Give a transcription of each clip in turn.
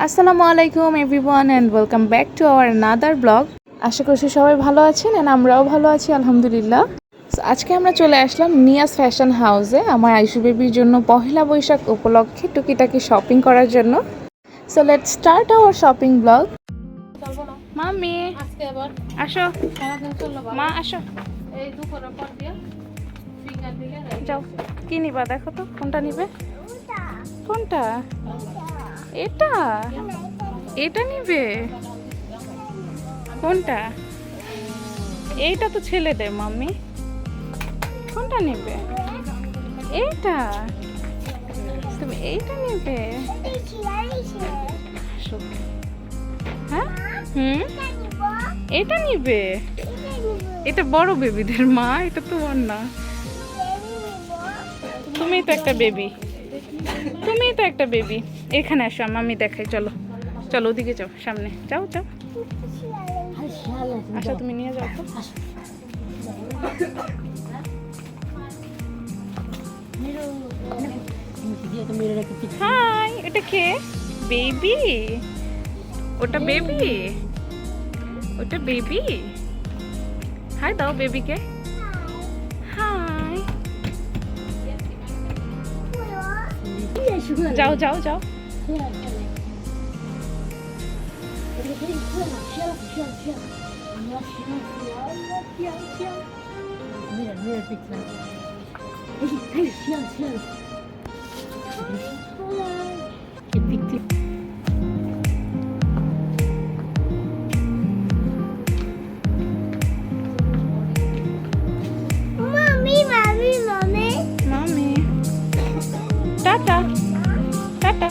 আসসালামু আলাইকুম everyone and welcome back to our another blog. আশা করছি সবাই ভালো আছেন অ্যান্ড আমরাও ভালো আছি আলহামদুলিল্লাহ। আজকে আমরা চলে আসলাম নিয়াজ ফ্যাশন হাউসে আমার আইশু বেবির জন্য পহেলা বৈশাখ উপলক্ষে টুকিটাকি শপিং করার জন্য। So let's start our shopping blog. মামি আসো, মা আসো, যাও কি নিবা দেখো তো কোনটা নিবে। কোনটা? এটা এটা নিবে? কোনটা? এইটা তো ছেলেদের মাম্মি। কোনটা নিবে? এইটা? তুমি এইটা নিবে? হ্যাঁ এটা নিবে? এটা বড় বেবিদের মা, এটা তোমার না। তুমি তো একটা বেবি, তুমি তো একটা বেবি। এখানে আসো মাম্মি দেখাই, চলো চলো ওদিকে যাও, সামনে যাও যাও। আচ্ছা তুমি নিয়ে যাও তো। হাই, এটা কে? বেবি? ওটা বেবি? ওটা বেবি? হাই দাও বেবিকে। হাই, যাও যাও যাও। মামি টাটা টাটা।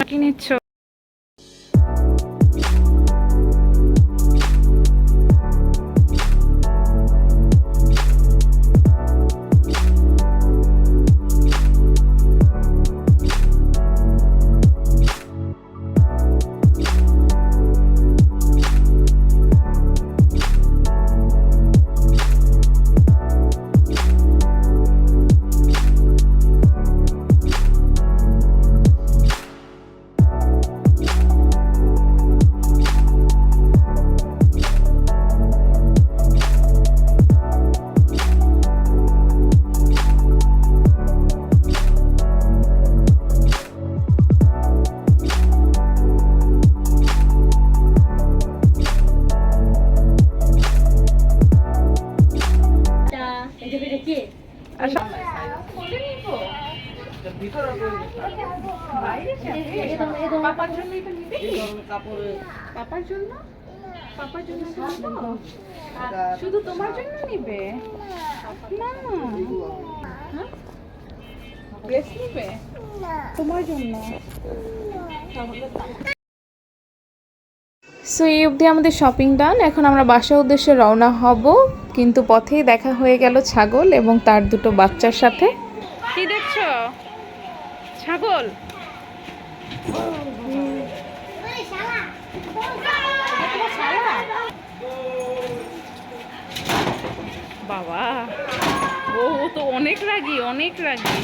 কি নিচ্ছ? পাপার জন্য এটা নিবি? পাপার জন্য? পাপার জন্য শুধু তোমার জন্য নিবে না? ড্রেস নিবে তোমার জন্য? সো এই অবধি আমাদের শপিং ডান। এখন আমরা বাসার উদ্দেশ্যে রওনা হব, কিন্তু পথেই দেখা হয়ে গেল ছাগল এবং তার দুটো বাচ্চার সাথে। কি দেখছো? ছাগল? বাবা, ও তো অনেক রাগী, অনেক রাগী।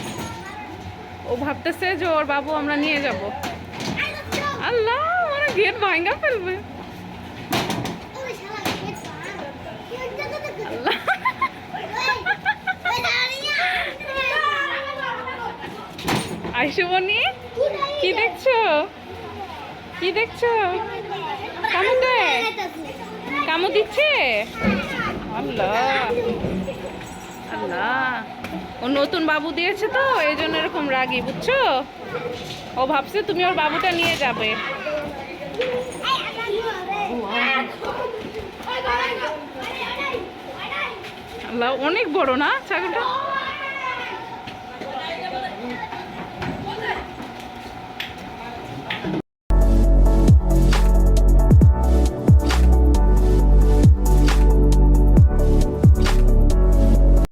ও ভাবতেছে যে ওর বাবু আমরা নিয়ে যাব। আল্লাহ, ওরা গেট ভাঙা ফেলবে। আইসুমনি কি দেখছো? কি দেখছো? কামু দেয়? কামু দিচ্ছে? আল্লাহ আল্লাহ, ও নতুন বাবু দিয়েছে তো এই জন্য এরকম রাগী, বুঝছো? ও ভাবছে তুমি ওর বাবুটা নিয়ে যাবে। আল্লাহ, অনেক বড় না ছাগলটা?